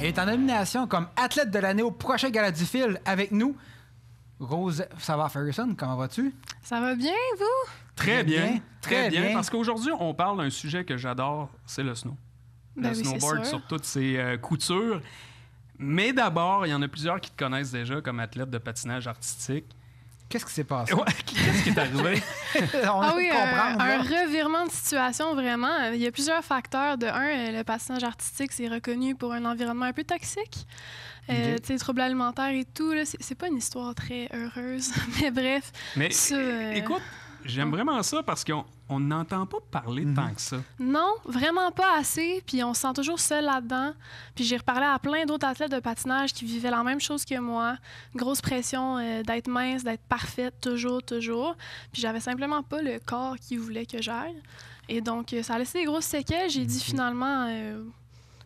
Elle est en nomination comme athlète de l'année au prochain Gala du Fil avec nous. Rose Savard-Ferguson, comment vas-tu? Ça va bien, vous? Très bien. Très bien. Parce qu'aujourd'hui, on parle d'un sujet que j'adore, c'est le snow. Ben Le oui, c'est snowboard sûr. sur toutes ses coutures. Mais d'abord, il y en a plusieurs qui te connaissent déjà comme athlète de patinage artistique. Qu'est-ce qui s'est passé? Ouais, qu'est-ce qui est arrivé? On a Ah pu oui, comprendre. un là. revirement de situation, vraiment. Il y a plusieurs facteurs. De un, le patinage artistique, c'est reconnu pour un environnement un peu toxique. Ok. Tu sais, troubles alimentaires et tout, là, c'est pas une histoire très heureuse. Mais bref, Mais ça, écoute, j'aime vraiment ça parce qu'on n'entend pas parler tant que ça. non, vraiment pas assez. Puis on se sent toujours seul là-dedans. Puis j'ai reparlé à plein d'autres athlètes de patinage qui vivaient la même chose que moi. Une grosse pression d'être mince, d'être parfaite, toujours. Puis j'avais simplement pas le corps qui voulait que j'aille. Et donc, ça a laissé des grosses séquelles. J'ai dit finalement,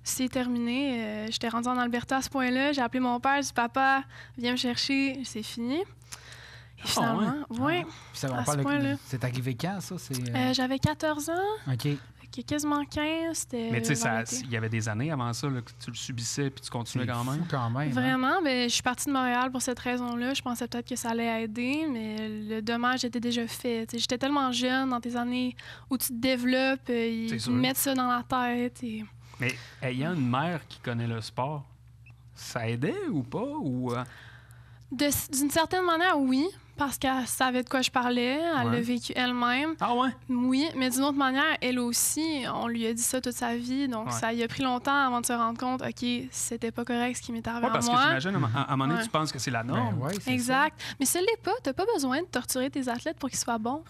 c'est terminé. J'étais rendue en Alberta à ce point-là. J'ai appelé mon père, j'ai dit papa, viens me chercher, c'est fini. Et finalement, ouais. Puis ça, on à parle ce de- point-là. C'est arrivé quand, ça? J'avais 14 ans, OK. quasiment 15. C'était Mais tu sais, vers l'été. il y avait des années avant ça là, que tu le subissais puis tu continuais C'est quand fou même. quand même. hein. Vraiment, ben, je suis partie de Montréal pour cette raison-là. Je pensais peut-être que ça allait aider, mais le dommage était déjà fait. T'sais, j'étais tellement jeune dans tes années où tu te développes, ils C'est sûr. mettent ça dans la tête. Et... Mais ayant une mère qui connaît le sport, ça aidait ou pas? Ou, D'une certaine manière, oui, parce qu'elle savait de quoi je parlais, elle Ouais. l'a vécu elle-même. Ah ouais? Oui, mais d'une autre manière, elle aussi, on lui a dit ça toute sa vie, donc Ouais. ça y a pris longtemps avant de se rendre compte, OK, c'était pas correct ce qui m'est arrivé Ouais, à parce que moi. j'imagine, à un moment donné, Ouais. tu penses que c'est la Ben norme. ouais, c'est Exact. Mais ce l'est pas. T'as pas besoin de torturer tes athlètes pour qu'ils soient bons.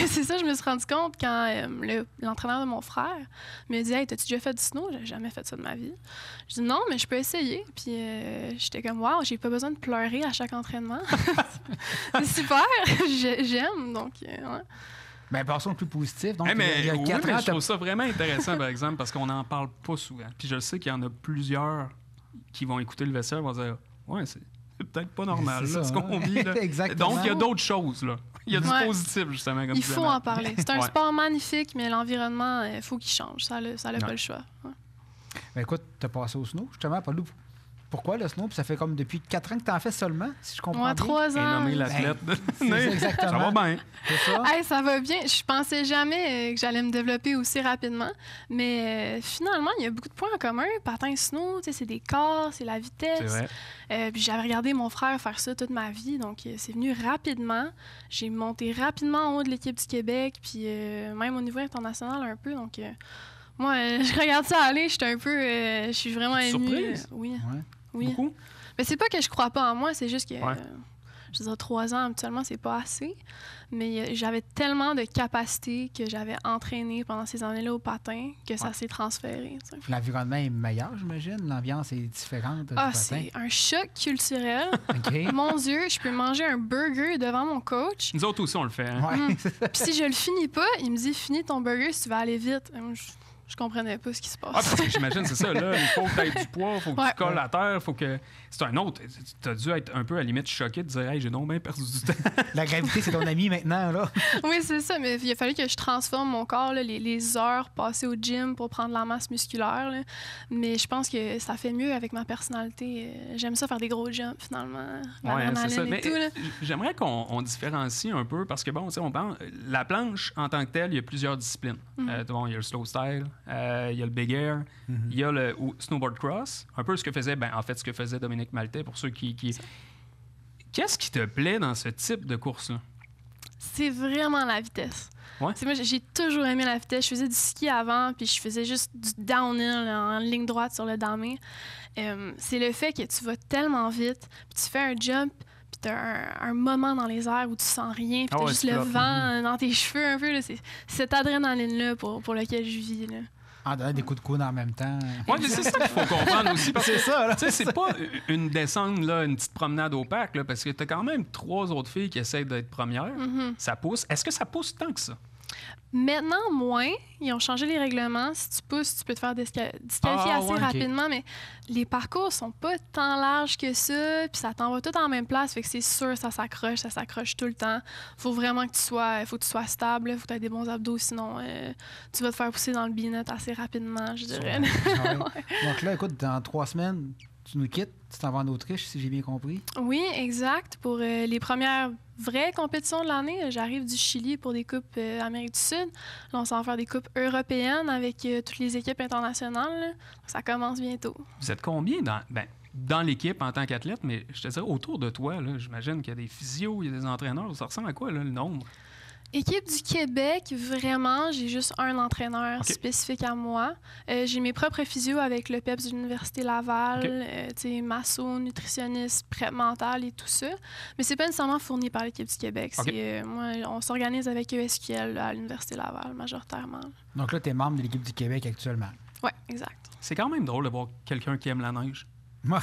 C'est ça, je me suis rendu compte quand l'entraîneur de mon frère me dit « Hey, t'as-tu déjà fait du snow? J'ai jamais fait ça de ma vie. » Je dis « Non, mais je peux essayer. » Puis j'étais comme « Wow, j'ai pas besoin de pleurer à chaque entraînement. » C'est super. J'aime. Donc, ouais. Ben, passons au plus positif. Donc, Hey, mais il y a oui, 4 mais ans, je trouve ça vraiment intéressant, par exemple, parce qu'on n'en parle pas souvent. Puis je sais qu'il y en a plusieurs qui vont écouter le vestiaire et vont dire « Ouais, c'est peut-être pas normal, C'est là, ça, ce qu'on hein? vit. » là. Exactement. Donc, il y a d'autres choses, là. Il y a du Ouais. positif, justement, comme Il tu disais, faut Matt. en parler. C'est un Ouais. sport magnifique, mais l'environnement, il faut qu'il change. Ça n'a Ouais. pas le choix. Ouais. Ben, écoute, t'as passé au snow, justement. Parle-nous. Pourquoi le snow? Puis ça fait comme depuis 4 ans que t'en fais seulement, si je comprends Ouais, bien. 3 Et ans. nommer l'athlète. C'est ça, exactement. Ça va bien. C'est ça? Hey, ça va bien. Je pensais jamais que j'allais me développer aussi rapidement. Mais finalement, il y a beaucoup de points en commun. Patin snow, tu sais, c'est des corps, c'est la vitesse. C'est vrai. Puis j'avais regardé mon frère faire ça toute ma vie. Donc, c'est venu rapidement. J'ai monté rapidement en haut de l'équipe du Québec. Puis même au niveau international un peu. Donc, moi, je regarde ça aller. Je suis vraiment Es-tu émue. surprise? Oui. Ouais. Oui. Beaucoup? Mais c'est pas que je crois pas en moi, c'est juste que, Ouais. je veux dire, 3 ans, habituellement, c'est pas assez. Mais j'avais tellement de capacités que j'avais entraîné pendant ces années-là au patin que ça Ouais. s'est transféré. Tu sais. Puis l'environnement est meilleur, j'imagine. L'ambiance est différente du Ah, patin. c'est un choc culturel. OK. Mon Dieu, je peux manger un burger devant mon coach. Nous autres aussi, on le fait. Hein? Ouais. Puis si je le finis pas, il me dit « Finis ton burger si tu vas aller vite. » Je comprenais pas ce qui se passe. Ah, parce que j'imagine, c'est ça, là. Il faut que tu aies du poids, il faut que Ouais. tu colles à terre, il faut que. C'est un autre. Tu as dû être un peu à la limite choqué de dire, hey, j'ai donc bien perdu du temps. La gravité, c'est ton ami maintenant, là. Oui, c'est ça, mais il a fallu que je transforme mon corps, là, les heures passées au gym pour prendre la masse musculaire. Là. Mais je pense que ça fait mieux avec ma personnalité. J'aime ça faire des gros jumps, finalement. Ouais, hein, c'est ça. L'adrénaline Mais et tout. Là. j'aimerais qu'on différencie un peu parce que, bon, tu sais, on parle. La planche, en tant que telle, il y a plusieurs disciplines. Bon, il y a le slow style, il y a le big air, il y a le snowboard cross. Un peu ce que faisait, en fait, ce que faisait Dominique Maltais pour ceux qui. Qu'est-ce qui te plaît dans ce type de course-là? C'est vraiment la vitesse. Ouais. Moi, j'ai toujours aimé la vitesse. Je faisais du ski avant, puis je faisais juste du downhill en ligne droite sur le damé. C'est le fait que tu vas tellement vite, puis tu fais un jump, puis tu as un moment dans les airs où tu sens rien, puis tu as Ah ouais, juste tu le flottes. vent dans tes cheveux un peu. Là. C'est cette adrénaline-là pour laquelle je vis. Là. En donnant des coups de coude en même temps. Oui, mais c'est ça qu'il faut comprendre aussi. Parce que, C'est ça, là. tu sais, c'est pas une descente, là, une petite promenade au parc, là, parce que t'as quand même 3 autres filles qui essaient d'être premières. Ça pousse. Est-ce que ça pousse tant que ça? Maintenant, moins. Ils ont changé les règlements. Si tu pousses, tu peux te faire disqualifier assez rapidement, mais les parcours sont pas tant larges que ça, puis ça t'envoie tout en même place, fait que c'est sûr, ça s'accroche tout le temps. Faut vraiment que faut que tu sois stable, faut que tu aies des bons abdos, sinon tu vas te faire pousser dans le binette assez rapidement, je dirais. Ouais. Donc là, écoute, dans 3 semaines, tu nous quittes, tu t'en vas en Autriche, si j'ai bien compris. Oui, exact. Pour les premières vraies compétitions de l'année, j'arrive du Chili pour des coupes Amérique du Sud. Là, on s'en va faire des coupes européennes avec toutes les équipes internationales. Là. Ça commence bientôt. Vous êtes combien dans l'équipe en tant qu'athlète? Mais je te dirais, autour de toi, là, j'imagine qu'il y a des physios, il y a des entraîneurs. Ça ressemble à quoi, là, le nombre? Équipe du Québec, vraiment, j'ai juste un entraîneur spécifique à moi. J'ai mes propres physios avec le PEPS de l'Université Laval, masso, nutritionniste, prep mental et tout ça. Mais c'est pas nécessairement fourni par l'équipe du Québec. Moi, on s'organise avec ESQL à l'Université Laval, majoritairement. Donc là, tu es membre de l'équipe du Québec actuellement. Oui, exact. C'est quand même drôle de voir quelqu'un qui aime la neige. Ouais,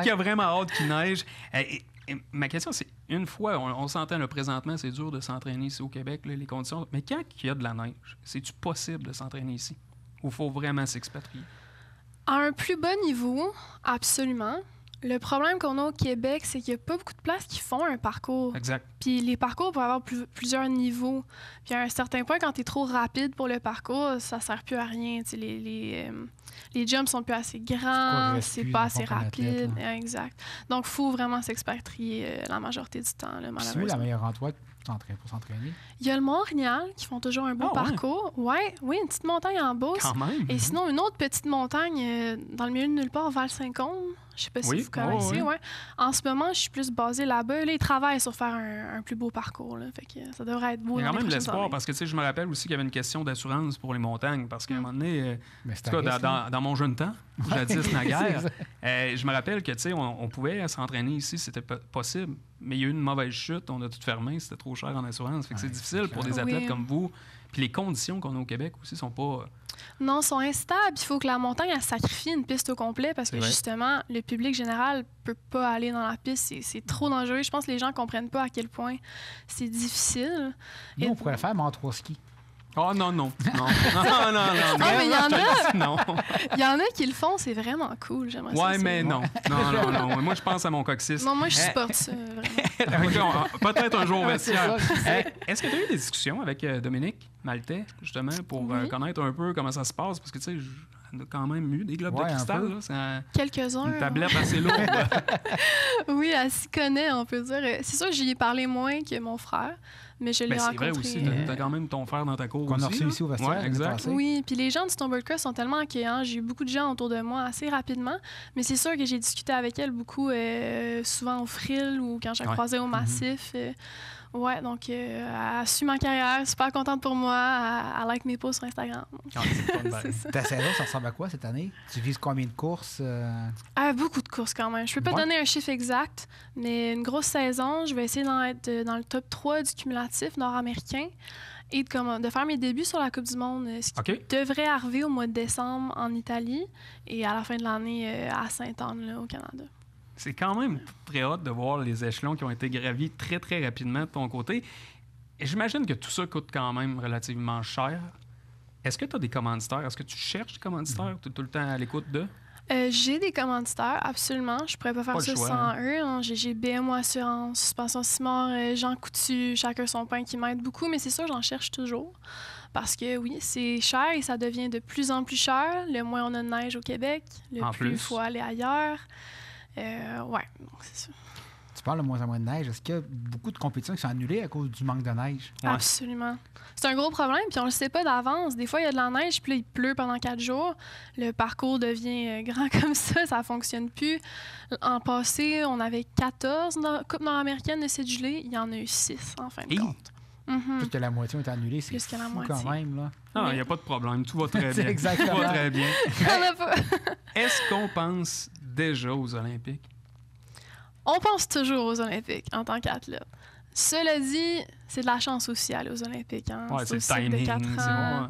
qui a vraiment hâte qu'il neige. Et ma question, c'est, une fois, on s'entend là, présentement, c'est dur de s'entraîner ici au Québec, là, les conditions, mais quand il y a de la neige, c'est-tu possible de s'entraîner ici? Ou il faut vraiment s'expatrier? À un plus bas niveau, absolument. Le problème qu'on a au Québec, c'est qu'il n'y a pas beaucoup de places qui font un parcours. Exact. Puis les parcours peuvent avoir plusieurs niveaux. Puis à un certain point, quand tu es trop rapide pour le parcours, ça ne sert plus à rien. Les jumps sont plus assez grands, c'est pas assez rapide. Exact. Donc, il faut vraiment s'expatrier la majorité du temps, là, malheureusement. C'est où la meilleure endroit pour s'entraîner? Il y a le Mont-Royal qui font toujours un beau parcours. Ouais, oui, une petite montagne en Beauce. Quand même. Et sinon, une autre petite montagne dans le milieu de nulle part, Val-Saint-Côme. Je sais pas si vous connaissez. Ouais. En ce moment, je suis plus basée là-bas. Là, ils travaillent sur faire un plus beau parcours. Là. Fait que ça devrait être beau. Il y a quand même de l'espoir parce que je me rappelle aussi qu'il y avait une question d'assurance pour les montagnes. Parce qu'à un moment donné, en tout cas, dans mon jeune temps, jadis naguère, je me rappelle que on pouvait s'entraîner ici, c'était possible. Mais il y a eu une mauvaise chute, on a tout fermé, c'était trop cher en assurance. Fait que c'est difficile pour des athlètes comme vous. Puis les conditions qu'on a au Québec aussi sont pas... Non, sont instables. Il faut que la montagne elle sacrifie une piste au complet parce que justement, le public général peut pas aller dans la piste. C'est trop dangereux. Je pense que les gens comprennent pas à quel point c'est difficile. Nous, on pourrait le faire, mais en 3 skis. Oh non. Non. Mais il y en a qui le font, c'est vraiment cool. J'aimerais ça. Ouais, mais non. Non. Moi, je pense à mon coccyx. Non, moi, je supporte ça, vraiment. Peut-être un jour au vestiaire. Est-ce que tu as eu des discussions avec Dominique Maltais, justement, pour connaître un peu comment ça se passe? Parce que, tu sais, on a quand même eu des globes de cristal. Là. Quelques-uns. Une tablette assez lourde. Oui, elle s'y connaît, on peut dire. C'est sûr que j'y ai parlé moins que mon frère, mais je l'ai rencontré. C'est vrai aussi, t'as quand même ton frère dans ta cour qu'on aussi. a reçu ici au vestiaire. Exact. Oui, puis les gens du Snowboard Cross sont tellement accueillants. J'ai eu beaucoup de gens autour de moi assez rapidement, mais c'est sûr que j'ai discuté avec elle beaucoup, souvent au frill ou quand je la croisais au massif. Ouais, donc elle suit ma carrière, super contente pour moi. Elle like mes posts sur Instagram. Ta saison, ça ressemble à quoi cette année? Tu vises combien de courses? Beaucoup de courses quand même. Je peux pas donner un chiffre exact, mais une grosse saison. Je vais essayer d'être dans le top 3 du cumulatif nord-américain et de faire mes débuts sur la Coupe du Monde, ce qui devrait arriver au mois de décembre en Italie et à la fin de l'année à Sainte-Anne, là, au Canada. C'est quand même très hâte de voir les échelons qui ont été gravis très, très rapidement de ton côté. Et j'imagine que tout ça coûte quand même relativement cher. Est-ce que tu as des commanditaires? Est-ce que tu cherches des commanditaires? Tu es tout le temps à l'écoute d'eux? J'ai des commanditaires, absolument. Je pourrais pas faire ça sans eux. J'ai BMO Assurance, Suspension Simard, Jean Coutu, chacun son pain qui m'aide beaucoup, mais c'est sûr, j'en cherche toujours. Parce que oui, c'est cher et ça devient de plus en plus cher. Le moins on a de neige au Québec, le plus il faut aller ailleurs. Ouais, c'est ça. Tu parles de moins en moins de neige. Est-ce qu'il y a beaucoup de compétitions qui sont annulées à cause du manque de neige? Ouais. Absolument. C'est un gros problème, puis on le sait pas d'avance. Des fois, il y a de la neige, puis là, il pleut pendant 4 jours. Le parcours devient grand comme ça fonctionne plus. En passé, on avait 14 Coupes nord-américaines de cédulés. Il y en a eu 6, en fin de compte. Plus que la moitié ont été annulée, c'est fou quand même. Là. Non, il n'y a pas de problème. Tout va très bien. Exactement. Tout va très bien. Pas. Est-ce qu'on pense déjà aux Olympiques? On pense toujours aux Olympiques en tant qu'athlète. Cela dit, c'est de la chance aussi aller aux Olympiques. Hein? Ouais, c'est le timing. De 4 ans.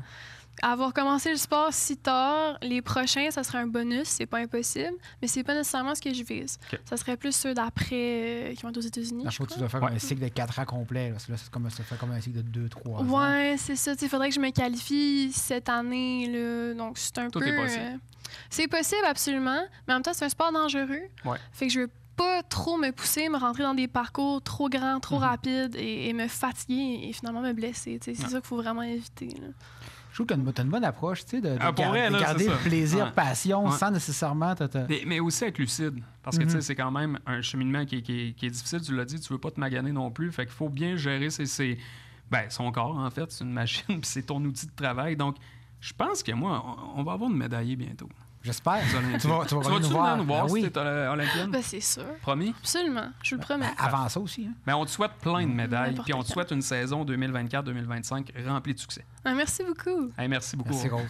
avoir commencé le sport si tard, les prochains, ça serait un bonus, c'est pas impossible, mais c'est pas nécessairement ce que je vise. OK. Ça serait plus ceux d'après qui vont être aux États-Unis. Il je faut que tu crois. dois faire Ouais. un cycle de 4 ans complet. Là, ça fait comme un cycle de 2-3 ans. Ouais, c'est ça. Il faudrait que je me qualifie cette année. Là. Donc, c'est un Tout peu. est possible. C'est possible, absolument. Mais en même temps, c'est un sport dangereux. Ouais. Fait que je veux pas trop me pousser, me rentrer dans des parcours trop grands, trop Mhm. rapides et me fatiguer et finalement me blesser. C'est Ouais. ça qu'il faut vraiment éviter. Là. Je trouve que tu as une bonne approche, tu sais, de Ah, pour vrai, de là, garder c'est le ça. plaisir, Ouais. passion, Ouais. sans nécessairement... Mais aussi être lucide. Parce que tu sais, Mhm. c'est quand même un cheminement qui est difficile. Tu l'as dit, tu veux pas te maganer non plus. Fait qu'il faut bien gérer son corps, en fait. C'est une machine, puis c'est ton outil de travail. Donc, je pense que moi, on va avoir une médaillée bientôt. J'espère. aux Olympiades. Tu vas Tu venir vas-tu nous venir voir. nous voir Ah si oui. t'es olympienne? Ben, c'est sûr. Promis? Absolument. Je vous le promets. Avant ça aussi. Hein? Mais on te souhaite plein de médailles, N'importe puis on te quand. souhaite une saison 2024-2025 remplie de succès. Ah, merci beaucoup. Hey, merci beaucoup. Merci, Rose.